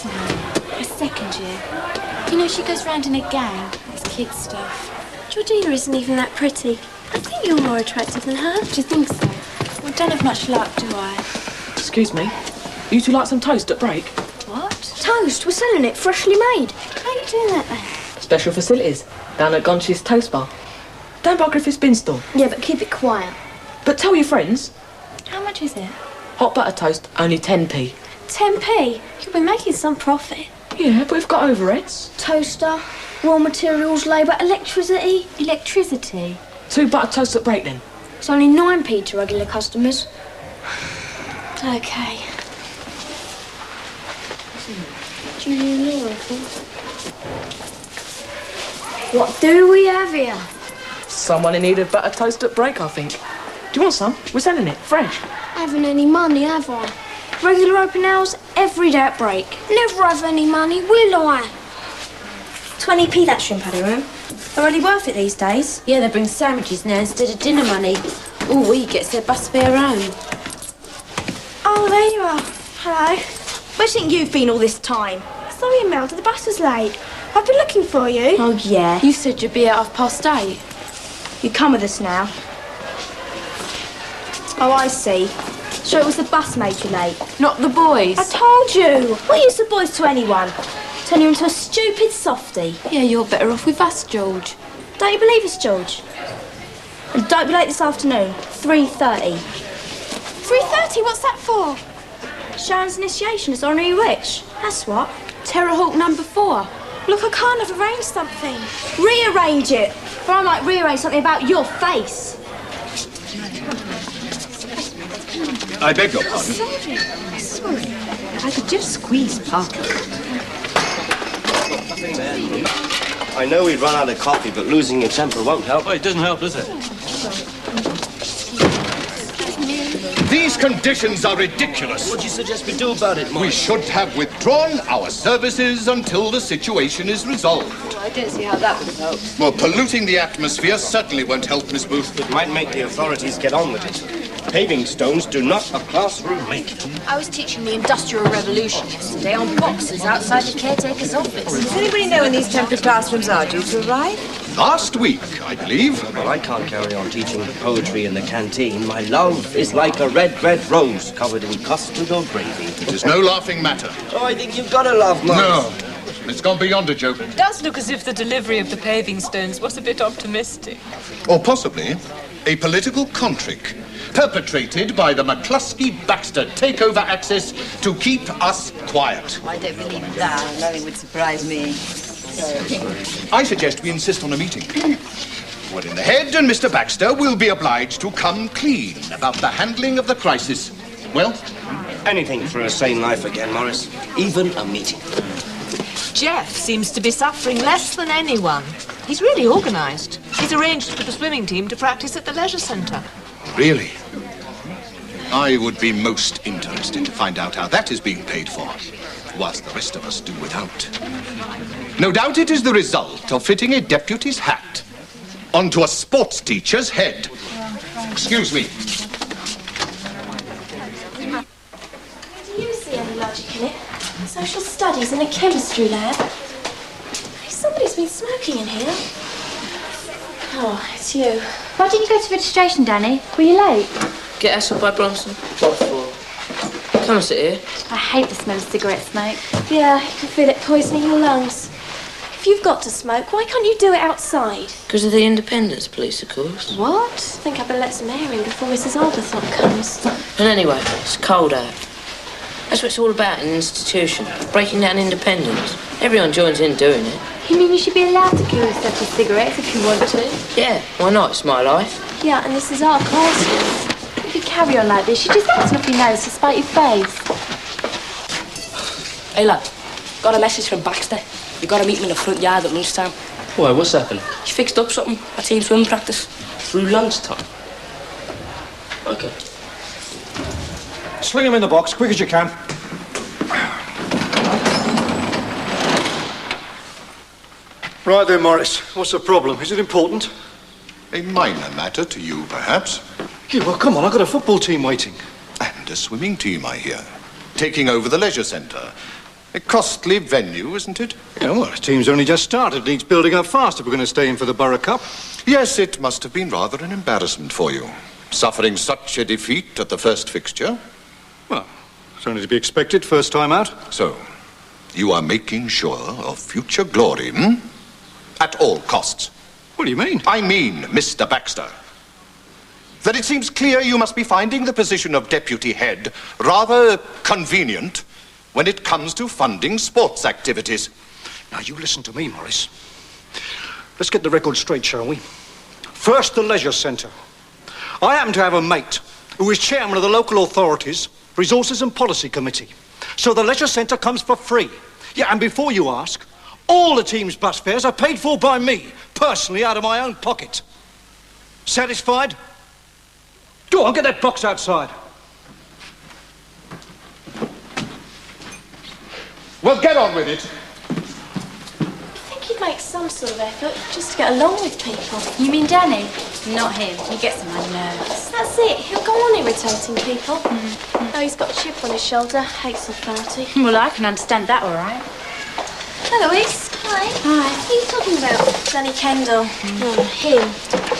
No, her second year. You know, she goes round in a gang. It's kid stuff. Georgina isn't even that pretty. I think you're more attractive than her. Do you think so? Well, I don't have much luck, do I? Excuse me. You two like some toast at break? What? Toast? We're selling it freshly made. How are you doing that then? Special facilities down at Gonchi's Toast Bar. Down by Griffith's bin store. Yeah, but keep it quiet. But tell your friends. How much is it? Hot butter toast, only 10p. 10p? You'll be making some profit. Yeah, but we've got overheads. Toaster, raw materials, labour, electricity. Electricity? 2 butter toasts at break then. It's only 9p to regular customers. Okay. What do we have here? Someone in need of butter toast at break, I think. Do you want some? We're selling it, fresh. I haven't any money, have I? Regular open hours, every day at break. Never have any money, will I? 20p that shrimp paddy room. They're only worth it these days. Yeah, they bring sandwiches now instead of dinner money. All we get's their bus fare home. Oh, there you are. Hello. Where do you think you've been all this time? Sorry, Imelda, the bus was late. I've been looking for you. Oh, yeah. You said you'd be at 8:30. You come with us now. Oh, I see. So it was the bus made you late? Not the boys. I told you. What use the boys to anyone? Turn you into a stupid softie. Yeah, you're better off with us, George. Don't you believe us, George? And don't be late this afternoon. 3:30. 3:30? What's that for? Sharon's initiation as honorary witch. That's what. Terror Hawk number 4. Look, I can't have arranged something. Rearrange it. Or I might rearrange something about your face. I beg your pardon. Sorry. I could just squeeze past. I know we'd run out of coffee, but losing your temper won't help. Oh, it doesn't help, does it? These conditions are ridiculous. What do you suggest we do about it, Mike? We should have withdrawn our services until the situation is resolved. Well, I don't see how that would help. Well, polluting the atmosphere certainly won't help, Miss Booth. It might make the authorities get on with it. Paving stones do not a classroom make. I was teaching the Industrial Revolution yesterday on boxes outside the caretaker's office. Does anybody know when these temporary classrooms are due to arrive? Last week, I believe. Well, I can't carry on teaching poetry in the canteen. My love is like a red, red rose covered in custard or gravy. It is no laughing matter. Oh, I think you've got to love, Mike. No, it's gone beyond a joke. It does look as if the delivery of the paving stones was a bit optimistic. Or possibly a political contrick perpetrated by the McCluskey-Baxter takeover access to keep us quiet. I don't believe that. Nothing would surprise me. I suggest we insist on a meeting. Wherein the head and Mr. Baxter will be obliged to come clean about the handling of the crisis. Well? Anything for a sane life again, Morris. Even a meeting. Jeff seems to be suffering less than anyone. He's really organised. He's arranged for the swimming team to practice at the leisure centre. Really? I would be most interested to find out how that is being paid for, whilst the rest of us do without. No doubt it is the result of fitting a deputy's hat onto a sports teacher's head. Excuse me. Do you see any logic in it? Social studies in a chemistry lab. Somebody's been smoking in here. Oh, it's you. Why didn't you go to registration, Danny? Were you late? Get us up by Bronson. What for? Come and sit here. I hate the smell of cigarette smoke. Yeah, you can feel it poisoning your lungs. If you've got to smoke, why can't you do it outside? Because of the Independence Police, of course. What? I think I better let some air in before Mrs. Arbuthnot comes. And anyway, it's cold out. That's what it's all about in an institution. Breaking down independence. Everyone joins in doing it. You mean you should be allowed to kill yourself with cigarettes if you want to? Yeah, why not? It's my life. Yeah, and this is our classroom. If you carry on like this, you just act off your nose to spite your face. Hey lad, got a message from Baxter. You got to meet him in the front yard at lunchtime. Why, what's happened? He fixed up something at team swim practice. Through lunchtime? Okay. Sling him in the box, quick as you can. Right then, Morris. What's the problem? Is it important? A minor matter to you, perhaps. Yeah, well, come on, I've got a football team waiting. And a swimming team, I hear. Taking over the leisure centre. A costly venue, isn't it? Yeah, well, the team's only just started. Needs building up fast if we're going to stay in for the Borough Cup. Yes, it must have been rather an embarrassment for you, suffering such a defeat at the first fixture. Well, it's only to be expected, first time out. So, you are making sure of future glory, At all costs. What do you mean? I mean, Mr. Baxter, that it seems clear you must be finding the position of deputy head rather convenient when it comes to funding sports activities. Now, you listen to me, Morris. Let's get the record straight, shall we? First, the leisure centre. I happen to have a mate who is chairman of the local authorities, resources and policy committee. So the leisure centre comes for free. Yeah, and before you ask, all the team's bus fares are paid for by me, personally, out of my own pocket. Satisfied? Go on, get that box outside. Well, get on with it. I think he'd make some sort of effort just to get along with people. You mean Danny? Not him. He gets on my nerves. That's it. He'll go on irritating people. Oh, he's got a chip on his shoulder. Hates authority. Well, I can understand that, all right. Hello, East. Hi. Hi. What are you talking about? Danny Kendall. Oh, him.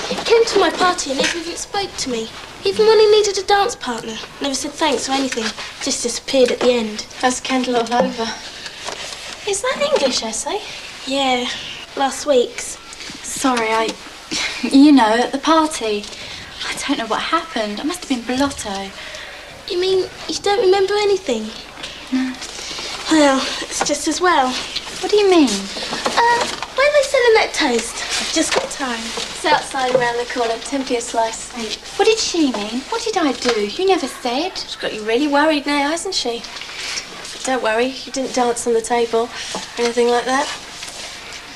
He came to my party and never even spoke to me. Even when he needed a dance partner. Never said thanks or anything. Just disappeared at the end. That's Kendall all over. Is that an English essay? Yeah, last week's. Sorry, you know, at the party. I don't know what happened. I must have been blotto. You mean you don't remember anything? No. Well, it's just as well. What do you mean? Where are they selling that toast? I've just got time. It's outside around the corner. 10p a slice. What did she mean? What did I do? You never said. She's got you really worried now, hasn't she? Don't worry, you didn't dance on the table or anything like that.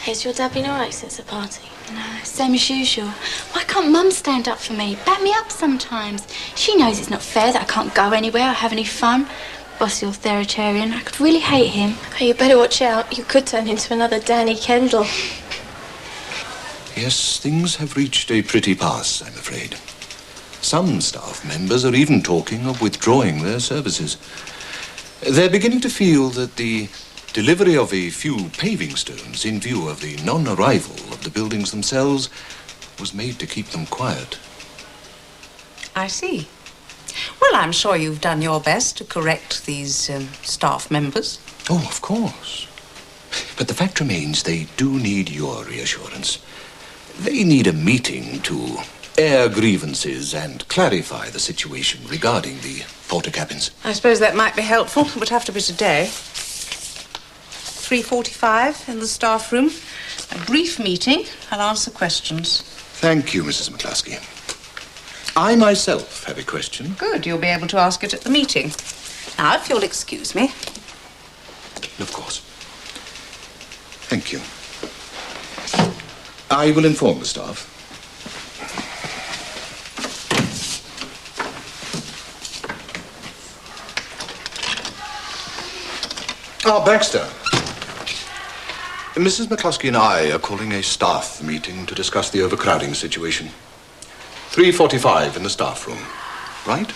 Has your dad been all right since the party? No, same as usual. Why can't Mum stand up for me? Back me up sometimes. She knows it's not fair that I can't go anywhere or have any fun. Bossy authoritarian. I could really hate him. Oh, you better watch out. You could turn into another Danny Kendall. Yes, things have reached a pretty pass, I'm afraid. Some staff members are even talking of withdrawing their services. They're beginning to feel that the delivery of a few paving stones in view of the non-arrival of the buildings themselves was made to keep them quiet. I see. Well, I'm sure you've done your best to correct these staff members. Oh, of course. But the fact remains they do need your reassurance. They need a meeting to air grievances and clarify the situation regarding the porter cabins. I suppose that might be helpful. It would have to be today. 3:45 in the staff room. A brief meeting. I'll answer questions. Thank you, Mrs. McCluskey. I myself have a question. Good. You'll be able to ask it at the meeting. Now, if you'll excuse me. Of course. Thank you. I will inform the staff. Baxter. Mrs. McCluskey and I are calling a staff meeting to discuss the overcrowding situation. 3:45 in the staff room, right?